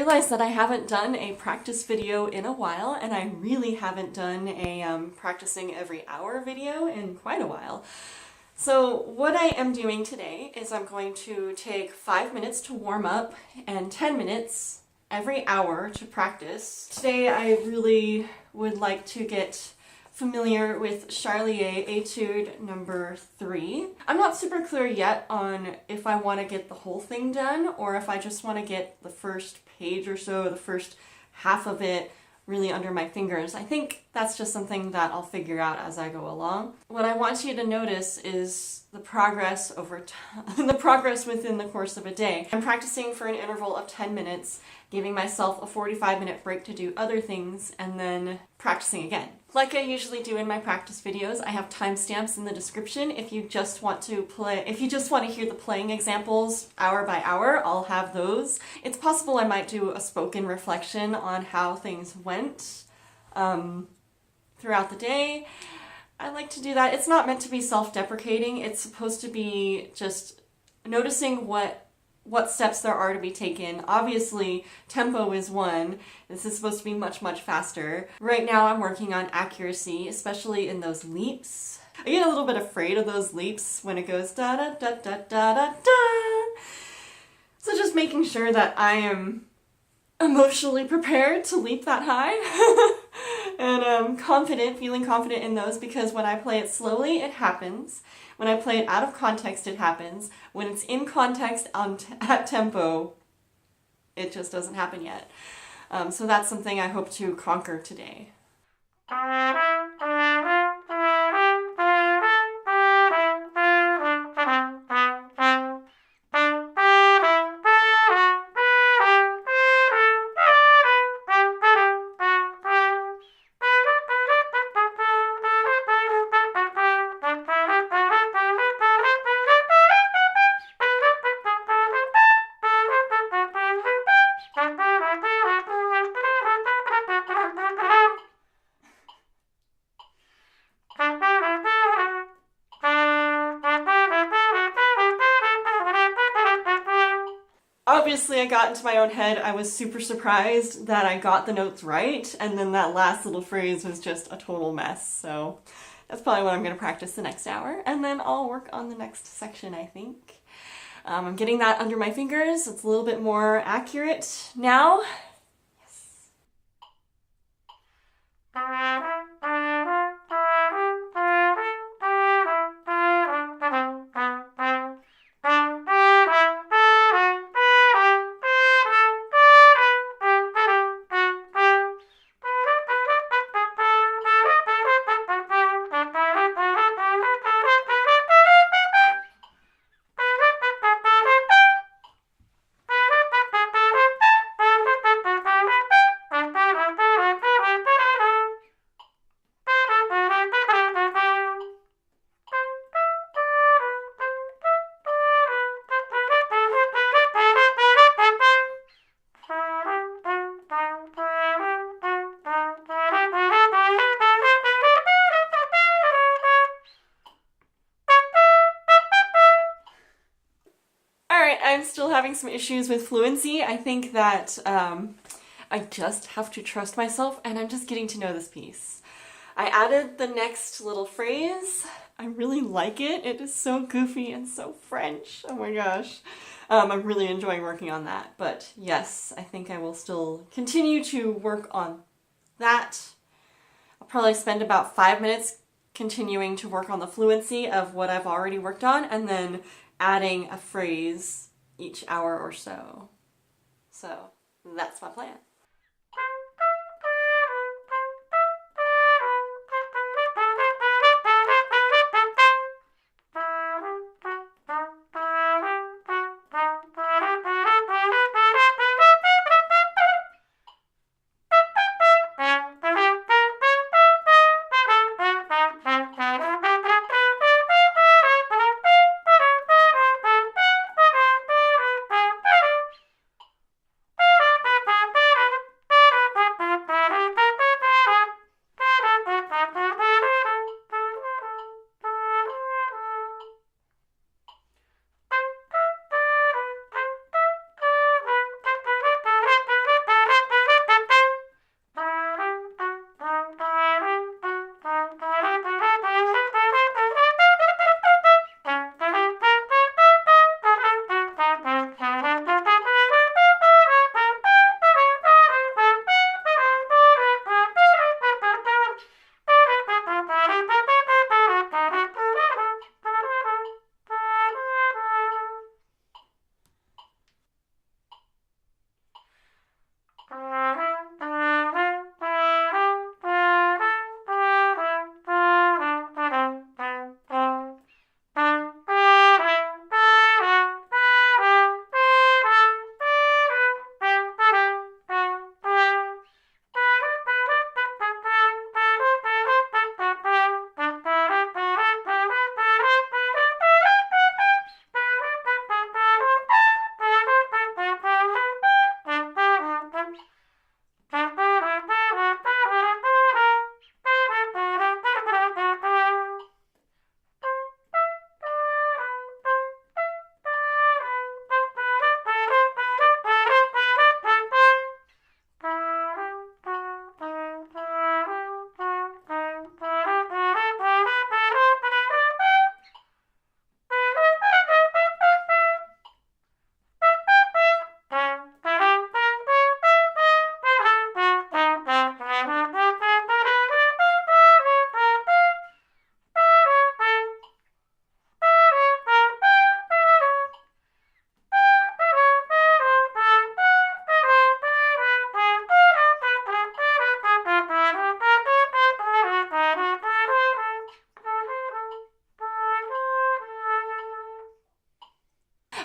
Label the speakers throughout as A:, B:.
A: realized that I haven't done a practice video in a while, and I really haven't done a practicing every hour video in quite a while. So what I am doing today is I'm going to take 5 minutes to warm up and 10 minutes every hour to practice. Today I really would like to get familiar with Charlier Etude number 3. I'm not super clear yet on if I want to get the whole thing done or if I just want to get the first page or so, the first half of it really under my fingers. I think that's just something that I'll figure out as I go along. What I want you to notice is the progress over time, the progress within the course of a day. I'm practicing for an interval of 10 minutes, giving myself a 45-minute break to do other things, and then practicing again. Like I usually do in my practice videos, I have timestamps in the description. If you just want to hear the playing examples hour by hour, I'll have those. It's possible I might do a spoken reflection on how things went throughout the day. I like to do that. It's not meant to be self-deprecating. It's supposed to be just noticing what steps there are to be taken. Obviously, tempo is one. This is supposed to be much, much faster. Right now I'm working on accuracy, especially in those leaps. I get a little bit afraid of those leaps when it goes da da da da da da da. So just making sure that I am emotionally prepared to leap that high. And feeling confident in those, because when I play it slowly, it happens. When I play it out of context, it happens. When it's in context at tempo, it just doesn't happen yet. So that's something I hope to conquer today. Obviously, I got into my own head. I was super surprised that I got the notes right, and then that last little phrase was just a total mess. So that's probably what I'm going to practice the next hour, and then I'll work on the next section, I think. I'm getting that under my fingers. It's a little bit more accurate now. Yes. I'm still having some issues with fluency. I think that I just have to trust myself, and I'm just getting to know this piece. I added the next little phrase. I really like it. It is so goofy and so French. Oh my gosh. I'm really enjoying working on that. But yes, I think I will still continue to work on that. I'll probably spend about 5 minutes continuing to work on the fluency of what I've already worked on, and then adding a phrase each hour or so. So that's my plan.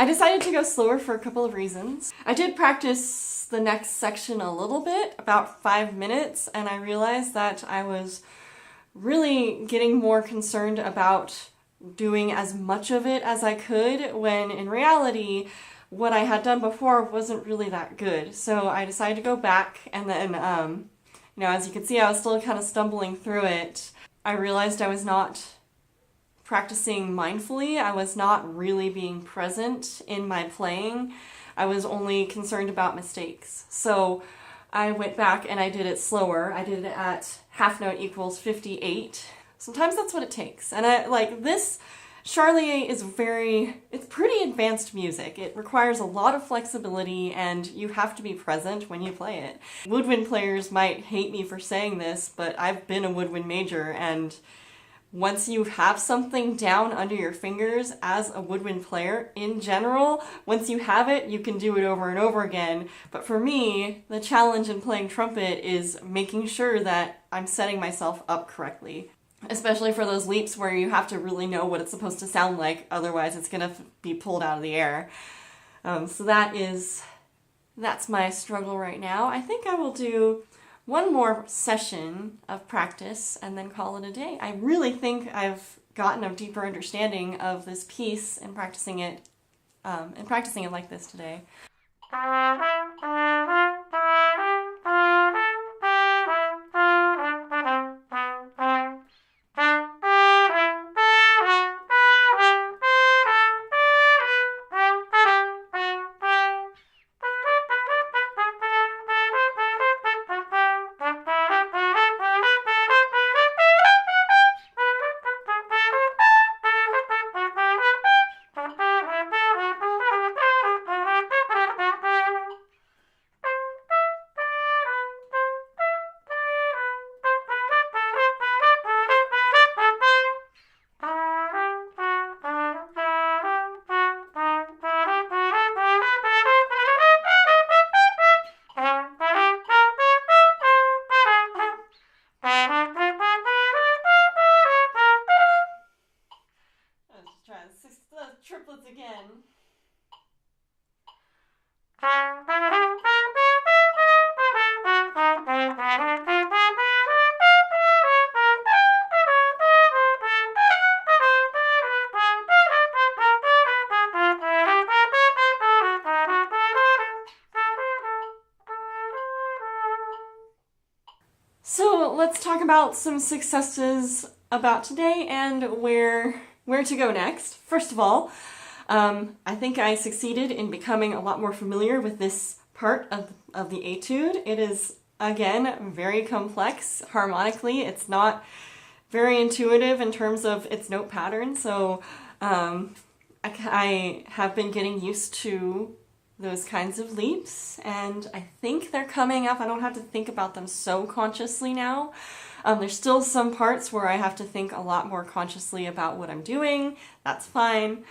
A: I decided to go slower for a couple of reasons. I did practice the next section a little bit, about 5 minutes, and I realized that I was really getting more concerned about doing as much of it as I could, when in reality, what I had done before wasn't really that good. So I decided to go back, and then, as you can see, I was still kind of stumbling through it. I realized I was not practicing mindfully. I was not really being present in my playing. I was only concerned about mistakes. So I went back and I did it slower. I did it at half note equals 58. Sometimes that's what it takes. And this Charlier is it's pretty advanced music. It requires a lot of flexibility and you have to be present when you play it. Woodwind players might hate me for saying this, but I've been a woodwind major, and once you have something down under your fingers as a woodwind player, in general, once you have it, you can do it over and over again. But for me, the challenge in playing trumpet is making sure that I'm setting myself up correctly. Especially for those leaps where you have to really know what it's supposed to sound like, otherwise it's gonna be pulled out of the air. So that's my struggle right now. I think I will do one more session of practice and then call it a day. I really think I've gotten a deeper understanding of this piece and practicing it like this today. Triplets again. So let's talk about some successes about today and where to go next. First of all, I think I succeeded in becoming a lot more familiar with this part of the etude. It is, again, very complex harmonically. It's not very intuitive in terms of its note pattern, so I have been getting used to those kinds of leaps, and I think they're coming up. I don't have to think about them so consciously now. There's still some parts where I have to think a lot more consciously about what I'm doing. That's fine.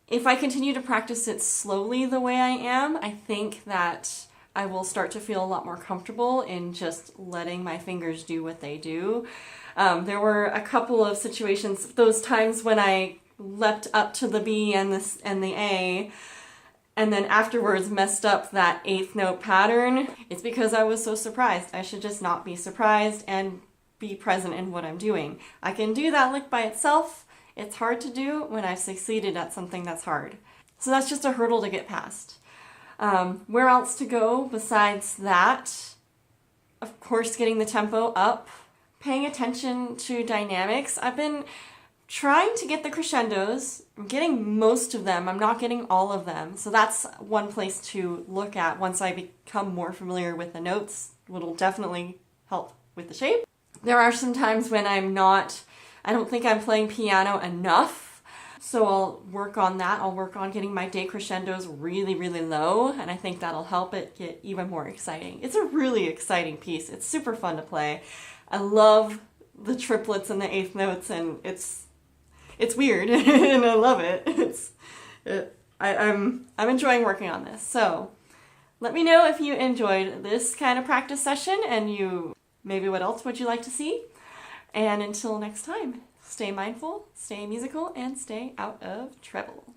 A: If I continue to practice it slowly the way I am, I think that I will start to feel a lot more comfortable in just letting my fingers do what they do. There were a couple of situations, those times when I leapt up to the B and the A, and then afterwards messed up that 8th note pattern. It's because I was so surprised. I should just not be surprised and be present in what I'm doing. I can do that lick by itself. It's hard to do when I've succeeded at something that's hard. So that's just a hurdle to get past. Where else to go besides that? Of course, getting the tempo up, paying attention to dynamics. I've been trying to get the crescendos. I'm getting most of them. I'm not getting all of them. So that's one place to look at once I become more familiar with the notes. It'll definitely help with the shape. There are some times when I don't think I'm playing piano enough. So I'll work on that. I'll work on getting my decrescendos really, really low, and I think that'll help it get even more exciting. It's a really exciting piece. It's super fun to play. I love the triplets and the 8th notes, and it's weird, and I love it. I'm enjoying working on this. So let me know if you enjoyed this kind of practice session, and maybe what else would you like to see? And until next time, stay mindful, stay musical, and stay out of trouble.